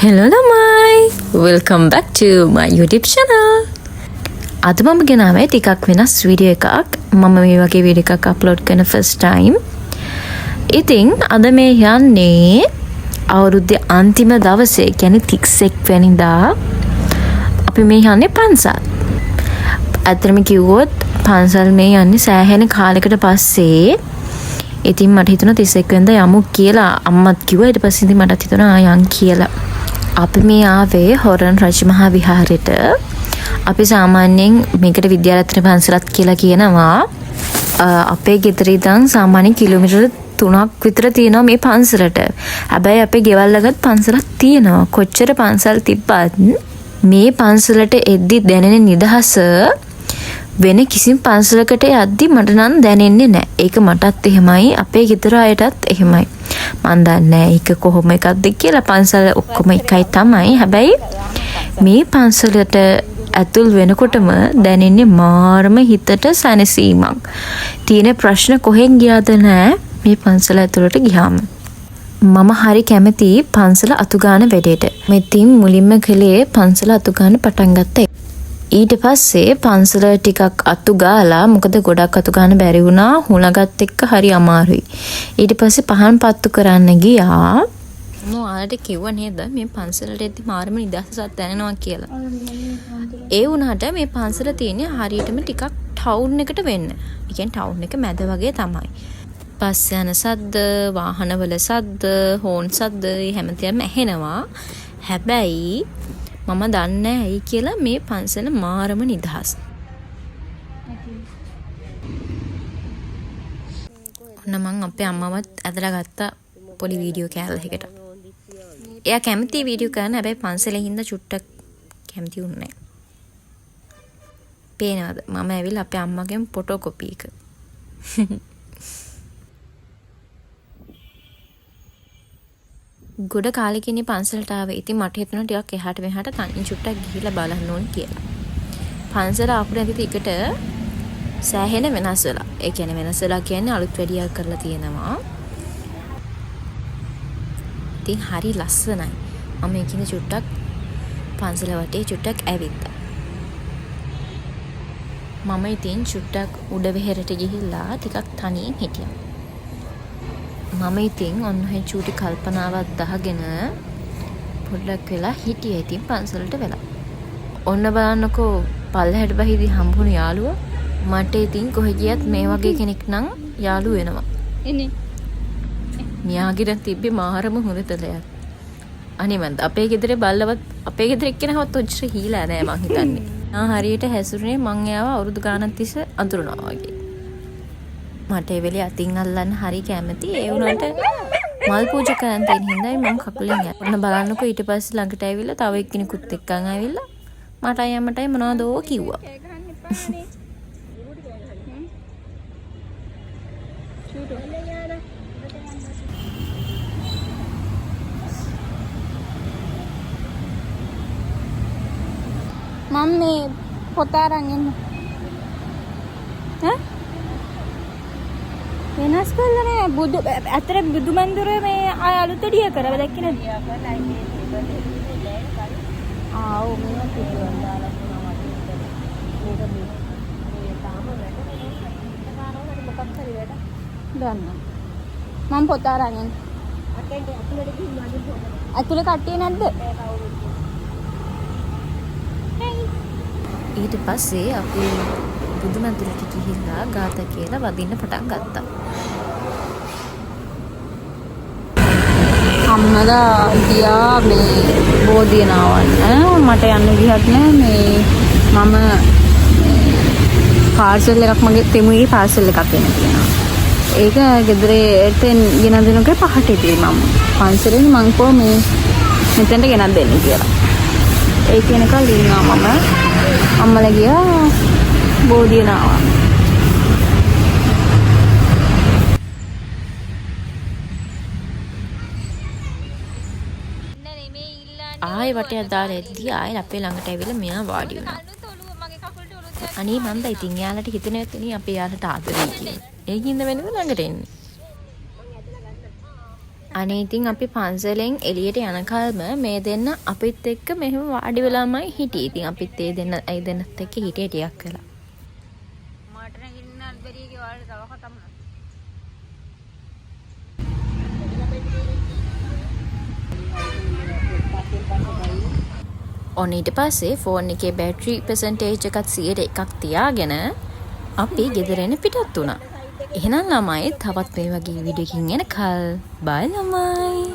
Hello lamai! Welcome back to my YouTube channel. අද මම ගෙනාවේ ටිකක් වෙනස් වීඩියෝ එකක්. මම මේ වගේ වීඩියෝ එකක් අප්ලෝඩ් කරන first time. ඉතින් අද මේ යන්නේ අවුරුද්දේ අන්තිම දවසේ කියන්නේ 31 වෙනිදා අපි මේ යන්නේ පන්සල්. අතරම කිව්වොත් පන්සල් මේ යන්නේ සෑහෙන කාලයකට පස්සේ. ඉතින් මට හිතුණා 31 වෙනිදා යමු කියලා අම්මත් කිව්වා. ඊට පස්සේ ඉතින් මටත් හිතුණා යන් කියලා. අපි මේ ආවේ හොරන් රජමහා විහාරෙට. අපි සාමාන්‍යයෙන් මේකට විද්‍යාරත්න පන්සලත් කියලා කියනවා. අපේ ගෙදර ඉඳන් සාමාන්‍ය කිලෝමීටර් 3ක් විතර තියෙනවා මේ පන්සලට. හැබැයි අපේ ගෙවල් ළඟත් පන්සලක් තියෙනවා. කොච්චර පන්සල් තිබ්බත් මේ පන්සලට එද්දි දැනෙන නිදහස වෙන කිසිම පන්සලකට යද්දි මට නම් දැනෙන්නේ නැහැ. ඒක මටත් එහෙමයි, අපේ ගෙදර අයටත් එහෙමයි. මන් දන්නේ ඒක කොහොම එකක්ද කියලා. පන්සල ඔක්කොම එකයි තමයි. හැබැයි මේ පන්සලට ඇතුල් වෙනකොටම දැනෙන්නේ මාරම හිතට සැනසීමක්. තියෙන ප්‍රශ්න කොහෙන් ගියාද නැහැ මේ පන්සල ඇතුළට ගියාම. මම හරි කැමති පන්සල අතුගාන වැඩේට. මෙතින් මුලින්ම කළේ පන්සල අතුගාන පටන් ගත්තා. ඊට පස්සේ පන්සල ටිකක් අතු ගාලා, මොකද ගොඩක් අතු ගන්න බැරි වුණා, හුණගත් එක්ක හරි අමාරුයි. ඊට පස්සේ පහන් පත්තු කරන්න ගියා. මම ඔයාලට කිව්වා නේද මේ පන්සලට එද්දි මාරම නිදහසක් දැනෙනවා කියලා. ඒ වුණාට මේ පන්සල තියෙන්නේ හරියටම ටිකක් ටවුන් එකට වෙන්න. ඒ කියන්නේ ටවුන් එක මැද වගේ තමයි. බස් යන සද්ද, වාහනවල සද්ද, හෝන් සද්ද හැමතැනම ඇහෙනවා. හැබැයි මම දන්නේ ඇයි කියලා මේ පන්සල මාරම නිදහස්. ඔන්න මං අපේ අම්මවත් ඇදලා ගත්ත පොඩි වීඩියෝ කෑල්ලකට. එයා කැමති වීඩියෝ කරන, හැබැයි පන්සලේ හින්දා චුට්ටක් කැමති වුණේ නැහැ. පේනවද? මම ඇවිල්ලා අපේ අම්මගෙන් ෆොටෝ කොපි එක. ගොඩ කාලෙකින් පන්සලට ආවේ. ඉතින් මට හිතුණා ටිකක් එහාට මෙහාට තනින් චුට්ටක් ගිහිල්ලා බලන්න ඕන කියලා. පන්සල ආපු නැති එකට සෑහෙන වෙනස් වෙලා. ඒ කියන්නේ වෙනස් වෙලා කියන්නේ අලුත් වැඩියක් කරලා තියෙනවා. ඉතින් හරි ලස්සනයි. මම ඒකින චුට්ටක් පන්සල වටේ චුට්ටක් ඇවිත්තා. මම ඉතින් චුට්ටක් උඩ වෙහෙරට ගිහිල්ලා ටිකක් තනියෙන් හිටියා. මම ඉතින් ඔන්න ඔය චූටි කල්පනාවක් දාගෙන පොඩ්ඩක් වෙලා හිටියේ. ඉතින් පන්සලට වෙලා. ඔන්න බලන්නකෝ පල්ලෙහාට බහිදී හම්බුණු යාළුවා. මට ඉතින් කොහෙ ගියත් මේ වගේ කෙනෙක් නම් යාළු වෙනවා. එනේ. මියාගිරන් තිබ්බේ මාරම හොරතලයක්. අනේ මන්ද අපේ ගෙදරේ බල්ලවත් අපේ ගෙදර එක්කෙනාවත් ඔච්චර හීලා නෑ මං හිතන්නේ. හරියට හැසුරුනේ මං එයාව අවුරුදු ගානක් තිස්සේ අඳුරනවා වගේ. මට ඒ වෙලේ අතින් අල්ලන්න හරි කැමති. ඒ වුණාට මල් පූජා කරන් තියෙන හින්දායි මම කකුලෙන් යන්නේ. ඔන්න බලන්නකෝ ඊට පස්සේ ළඟට ඇවිල්ලා තව එක්කෙනෙකුත් එක්කන් ඇවිල්ලා මටයි අම්මටයි මොනවදෝ කිව්වා. මම මේ පොත අරන් එන්න. ඈ? වෙනස් කරලා නෑ. බුදු අතර බුදු මන්දිරේ මේ ආය අලුත් ඩිය කරලා දැක්කේ නේද? ආ ඔව් මේක පිටුවන් දාලා පුනා මට මේක මේ තාම වැඩ කරනවා මොකක් හරි වැඩ ගන්න. මම පොත අරන් එන්න. අතේ ඇතුළට ගිහින් මගේ පොත. ඇතුළේ කට්ටිය නැද්ද? ඊට පස්සේ අපි බුදු මන්දිරට ගිහිල්ලා ගාථා කියලා වදින්න පටන් ගත්තා. අම්මලා ගියා මේ බෝධියනාවන්න. මට යන්න ගියත් නෑ. මේ මම පාර්සල් එකක් මගේ තෙමුගේ පාර්සල් එකක් එන්න තියෙනවා. ඒක ගෙදරට ගෙනත් දෙනකොට පහට ඉතින් මම පන්සලෙන් මං කෝ මේ මෙතනට ගෙනත් දෙන්න කියලා. ඒ කියනකල් ඉන්නවා මම. අම්මලා ගියා බෝධියනාව. ආයෙ වටයක් දාලා එද්දී ආයෙ අපේ ළඟට ඇවිල්ලා මෙයා වාඩි වුණා. අනේ මන්ද ඉතින් යාලට හිතෙන්නේ නැත්නේ අපි යාලට ආදරේ කියලා. ඒකින්ද වෙනද ළඟට එන්නේ. අනේ ඉතින් අපි පන්සලෙන් එළියට යනකල්ම මේ දෙන්න අපිත් එක්ක මෙහෙම වාඩි වෙලාමයි හිටියේ. ඉතින් අපිත් ඒ දෙන්නත් එක්ක හිටියේ ටිකක් වෙලා. මට නැගින්නත් බැරිගේ වලට තව කතා මොනවද? ඔන්න ඊට පස්සේ ෆෝන් එකේ බැටරි පර්සන්ටේජ් එකත් 100%ක් තියාගෙන අපි ගෙදර එන්න පිටත් වුණා. එහෙනම් ළමයි තවත් මේ වගේ වීඩියෝ එකකින් එනකල් බයි ළමයි.